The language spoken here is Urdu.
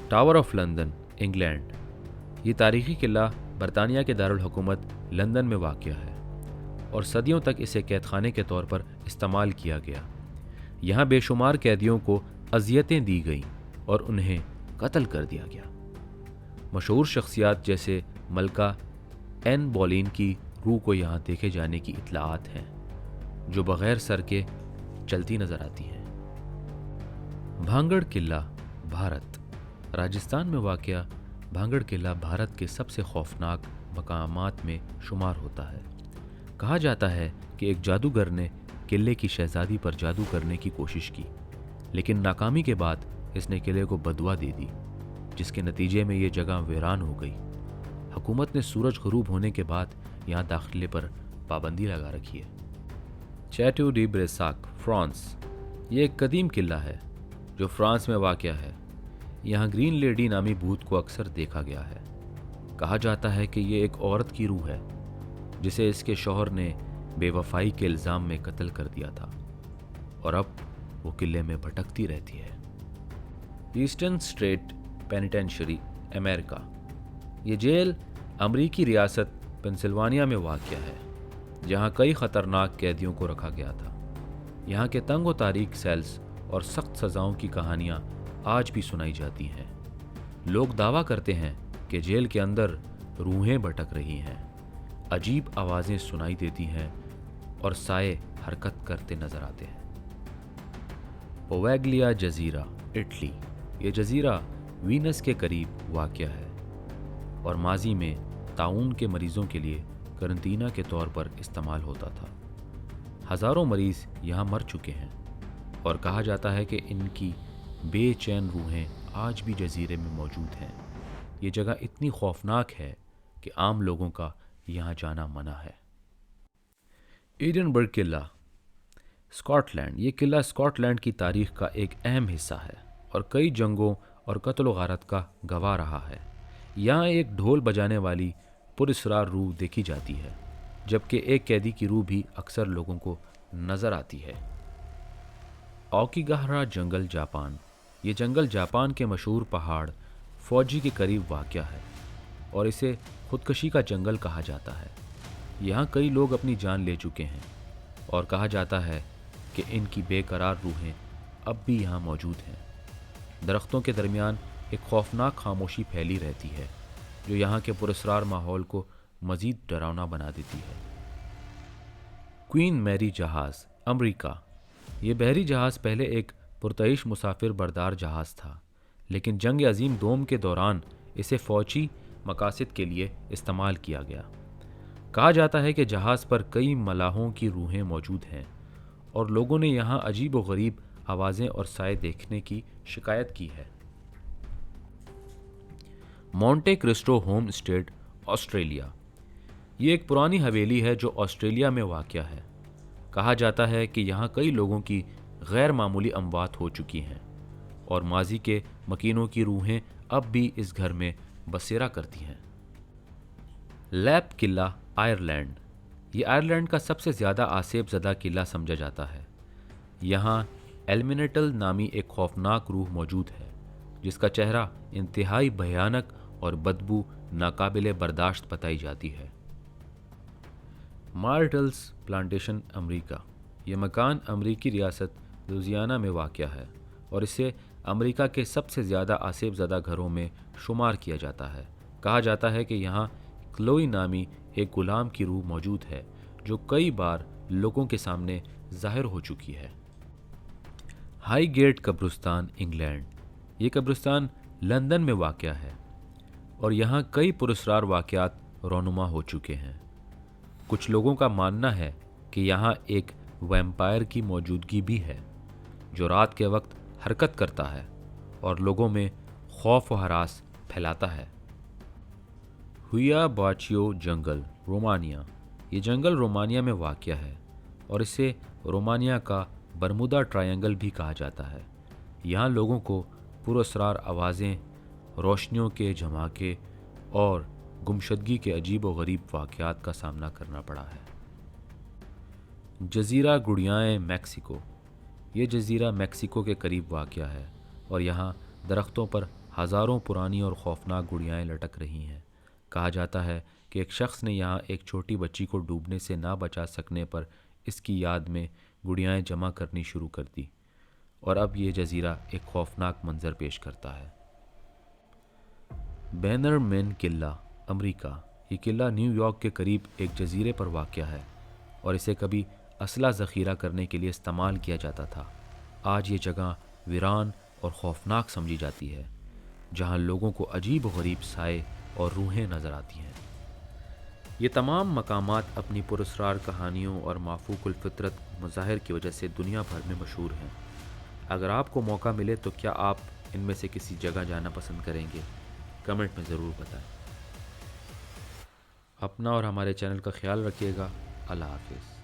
Tower of London England. یہ تاریخی قلعہ برطانیہ کے دارالحکومت لندن میں واقع ہے اور صدیوں تک اسے قید خانے کے طور پر استعمال کیا گیا. یہاں بے شمار قیدیوں کو اذیتیں دی گئیں اور انہیں قتل کر دیا گیا. مشہور شخصیات جیسے ملکہ این بولین کی روح کو یہاں دیکھے جانے کی اطلاعات ہیں جو بغیر سر کے چلتی نظر آتی ہیں. بھانگڑ قلعہ بھارت. راجستھان میں واقع بھانگڑ قلعہ بھارت کے سب سے خوفناک مقامات میں شمار ہوتا ہے. کہا جاتا ہے کہ ایک جادوگر نے قلعے کی شہزادی پر جادو کرنے کی کوشش کی لیکن ناکامی کے بعد اس نے قلعے کو بدوا دے دی جس کے نتیجے میں یہ جگہ ویران ہو گئی. حکومت نے سورج غروب ہونے کے بعد یہاں داخلے پر پابندی لگا رکھی ہے. چیٹو ڈی بریساک فرانس. یہ ایک قدیم قلعہ ہے جو فرانس میں واقع ہے. یہاں گرین لیڈی نامی بھوت کو اکثر دیکھا گیا ہے. کہا جاتا ہے کہ یہ ایک عورت کی روح ہے جسے اس کے شوہر نے بے وفائی کے الزام میں قتل کر دیا تھا اور اب وہ قلعے میں بھٹکتی رہتی ہے. ایسٹرن اسٹیٹ پینیٹینشری امریکہ. یہ جیل امریکی ریاست پنسلوانیا میں واقع ہے جہاں کئی خطرناک قیدیوں کو رکھا گیا تھا. یہاں کے تنگ و تاریک سیلز اور سخت سزاؤں کی کہانیاں آج بھی سنائی جاتی ہیں. لوگ دعویٰ کرتے ہیں کہ جیل کے اندر روحیں بھٹک رہی ہیں, عجیب آوازیں سنائی دیتی ہیں اور سائے حرکت کرتے نظر آتے ہیں. پویگلیا جزیرہ اٹلی. یہ جزیرہ وینس کے قریب واقع ہے اور ماضی میں طاعون کے مریضوں کے لیے قرنطینہ کے طور پر استعمال ہوتا تھا. ہزاروں مریض یہاں مر چکے ہیں اور کہا جاتا ہے کہ ان کی بے چین روحیں آج بھی جزیرے میں موجود ہیں. یہ جگہ اتنی خوفناک ہے کہ عام لوگوں کا یہاں جانا منع ہے. ایڈنبرگ قلعہ اسکاٹ لینڈ. یہ قلعہ اسکاٹ لینڈ کی تاریخ کا ایک اہم حصہ ہے اور کئی جنگوں اور قتل و غارت کا گواہ رہا ہے. یہاں ایک ڈھول بجانے والی پراسرار روح دیکھی جاتی ہے جبکہ ایک قیدی کی روح بھی اکثر لوگوں کو نظر آتی ہے. اوکیگاہارا جنگل جاپان. یہ جنگل جاپان کے مشہور پہاڑ فوجی کے قریب واقع ہے اور اسے خودکشی کا جنگل کہا جاتا ہے. یہاں کئی لوگ اپنی جان لے چکے ہیں اور کہا جاتا ہے کہ ان کی بے قرار روحیں اب بھی یہاں موجود ہیں. درختوں کے درمیان ایک خوفناک خاموشی پھیلی رہتی ہے جو یہاں کے پراسرار ماحول کو مزید ڈراؤنا بنا دیتی ہے. کوئین میری جہاز امریکہ. یہ بحری جہاز پہلے ایک پرتعیش مسافر بردار جہاز تھا لیکن جنگ عظیم دوم کے دوران اسے فوجی مقاصد کے لیے استعمال کیا گیا. کہا جاتا ہے کہ جہاز پر کئی ملاحوں کی روحیں موجود ہیں اور لوگوں نے یہاں عجیب و غریب آوازیں اور سائے دیکھنے کی شکایت کی ہے. Monte Cristo home estate Australia. یہ ایک پرانی حویلی ہے جو آسٹریلیا میں واقع ہے. کہا جاتا ہے کہ یہاں کئی لوگوں کی غیر معمولی اموات ہو چکی ہیں اور ماضی کے مکینوں کی روحیں اب بھی اس گھر میں بسیرا کرتی ہیں. لیپ قلعہ آئرلینڈ. یہ آئرلینڈ کا سب سے زیادہ آسیب زدہ قلعہ سمجھا جاتا ہے. یہاں ایلمینیٹل نامی ایک خوفناک روح موجود ہے جس کا چہرہ انتہائی بھیانک اور بدبو ناقابل برداشت بتائی جاتی ہے. مارٹلز پلانٹیشن امریکہ. یہ مکان امریکی ریاست لوزیانہ میں واقع ہے اور اسے امریکہ کے سب سے زیادہ آسیب زدہ گھروں میں شمار کیا جاتا ہے. کہا جاتا ہے کہ یہاں کلوئی نامی ایک غلام کی روح موجود ہے جو کئی بار لوگوں کے سامنے ظاہر ہو چکی ہے. ہائی گیٹ قبرستان انگلینڈ. یہ قبرستان لندن میں واقع ہے اور یہاں کئی پراسرار واقعات رونما ہو چکے ہیں. کچھ لوگوں کا ماننا ہے کہ یہاں ایک ویمپائر کی موجودگی بھی ہے جو رات کے وقت حرکت کرتا ہے اور لوگوں میں خوف و ہراس پھیلاتا ہے. ہویا باچیو جنگل رومانیہ. یہ جنگل رومانیہ میں واقع ہے اور اسے رومانیہ کا برمودا ٹرائنگل بھی کہا جاتا ہے. یہاں لوگوں کو پراسرار آوازیں، روشنیوں کے جھماکے اور گمشدگی کے عجیب و غریب واقعات کا سامنا کرنا پڑا ہے. جزیرہ گڑیائیں میکسیکو. یہ جزیرہ میکسیکو کے قریب واقع ہے اور یہاں درختوں پر ہزاروں پرانی اور خوفناک گڑیائیں لٹک رہی ہیں۔ کہا جاتا ہے کہ ایک شخص نے یہاں ایک چھوٹی بچی کو ڈوبنے سے نہ بچا سکنے پر اس کی یاد میں گڑیائیں جمع کرنی شروع کر دی، اور اب یہ جزیرہ ایک خوفناک منظر پیش کرتا ہے۔ بینر مین قلعہ، امریکہ۔ یہ قلعہ نیو یارک کے قریب ایک جزیرے پر واقع ہے اور اسے کبھی اسلحہ ذخیرہ کرنے کے لیے استعمال کیا جاتا تھا۔ آج یہ جگہ ویران اور خوفناک سمجھی جاتی ہے، جہاں لوگوں کو عجیب و غریب سائے اور روحیں نظر آتی ہیں۔ یہ تمام مقامات اپنی پراسرار کہانیوں اور مافوق الفطرت مظاہر کی وجہ سے دنیا بھر میں مشہور ہیں۔ اگر آپ کو موقع ملے تو کیا آپ ان میں سے کسی جگہ جانا پسند کریں گے؟ کمنٹ میں ضرور بتائیں۔ اپنا اور ہمارے چینل کا خیال رکھیے گا۔ اللہ حافظ۔